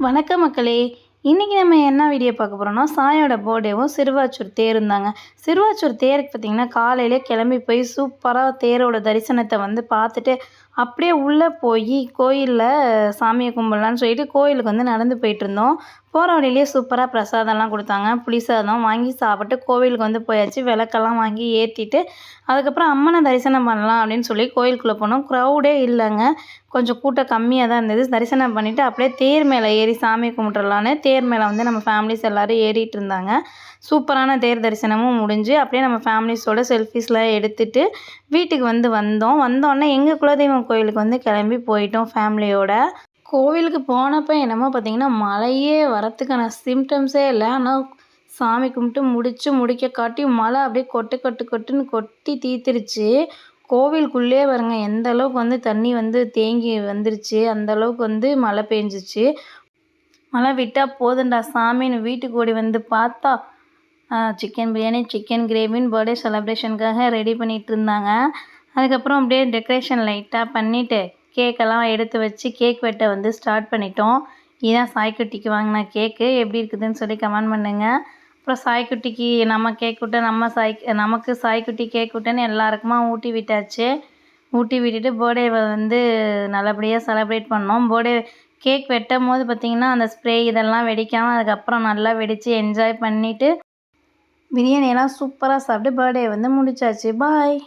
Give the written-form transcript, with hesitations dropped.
வணக்கம் மக்களே. இன்றைக்கி நம்ம என்ன வீடியோ பார்க்க போகிறோம்னா, சாயோட பர்த்டேவும் சிறுவாச்சூர் தேரும் தாங்க. சிறுவாச்சூர் தேருக்கு பார்த்திங்கன்னா காலையிலே கிளம்பி போய் சூப்பராக தேரோட தரிசனத்தை பார்த்துட்டு அப்படியே உள்ளே போய் கோயிலில் சாமியை கும்பிட்லான்னு சொல்லிட்டு கோயிலுக்கு நடந்து போயிட்டுருந்தோம். போகிற வழியிலே சூப்பராக பிரசாதம்லாம் கொடுத்தாங்க. புளி சாதம் வாங்கி சாப்பிட்டு கோவிலுக்கு போயாச்சு. விளக்கெல்லாம் வாங்கி ஏற்றிட்டு அதுக்கப்புறம் அம்மனை தரிசனம் பண்ணலாம் அப்படின்னு சொல்லி கோயிலுக்குள்ளே போனோம். க்ரௌடே இல்லைங்க, கொஞ்சம் கூட்டம் கம்மியாக தான் இருந்தது. தரிசனம் பண்ணிவிட்டு அப்படியே தேர் மேலே ஏறி சாமி கும்பிட்றலான்னு தேர் மேலே நம்ம ஃபேமிலிஸ் எல்லோரும் ஏறிட்டு இருந்தாங்க. சூப்பரான தேர் தரிசனமும் முடிஞ்சு அப்படியே நம்ம ஃபேமிலிஸோட செல்ஃபீஸ்லாம் எடுத்துகிட்டு வீட்டுக்கு வந்தோடனே எங்கள் குலதெய்வம் கோயிலுக்கு கிளம்பி போயிட்டோம் ஃபேமிலியோட. கோவிலுக்கு போனப்போ என்னமோ பார்த்திங்கன்னா மழையே வரத்துக்கான சிம்டம்ஸே இல்லை. ஆனால் சாமி கும்பிட்டு முடிக்க காட்டி மழை அப்படியே கொட்டுன்னு கொட்டி தீர்த்துருச்சு. கோவிலுக்குள்ளே பாருங்க எந்த அளவுக்கு தண்ணி தேங்கி வந்துருச்சு. அந்தளவுக்கு மழை பெஞ்சிச்சு. மழை விட்டால் போதுண்டா சாமின்னு வீட்டுக்கு ஓடி பார்த்தா சிக்கன் பிரியாணி, சிக்கன் கிரேவின்னு பர்த்டே செலப்ரேஷனுக்காக ரெடி பண்ணிகிட்டு இருந்தாங்க. அதுக்கப்புறம் அப்படியே டெக்கரேஷன் லைட்டாக பண்ணிவிட்டு கேக்கெல்லாம் எடுத்து வச்சு கேக் வெட்ட ஸ்டார்ட் பண்ணிட்டோம். இதுதான் சாய்க்குட்டிக்கு வாங்கின கேக்கு. எப்படி இருக்குதுன்னு சொல்லி கமெண்ட் பண்ணுங்கள். அப்புறம் சாய்க்குட்டிக்கு நம்ம கேக் விட்ட நமக்கு சாய்க்குட்டி கேக் விட்டேன்னு எல்லாருக்குமா ஊட்டி விட்டாச்சு. ஊட்டி விட்டுட்டு பர்த்டேவை நல்லபடியாக செலப்ரேட் பண்ணோம். பர்த்டே கேக் வெட்டும் போது பார்த்திங்கன்னா அந்த ஸ்ப்ரே இதெல்லாம் வெடிக்காமல் அதுக்கப்புறம் நல்லா வெடித்து என்ஜாய் பண்ணிவிட்டு பிரியாணியெல்லாம் சூப்பராக சாப்பிட்டு பர்த்டே முடிச்சாச்சு. பாய்.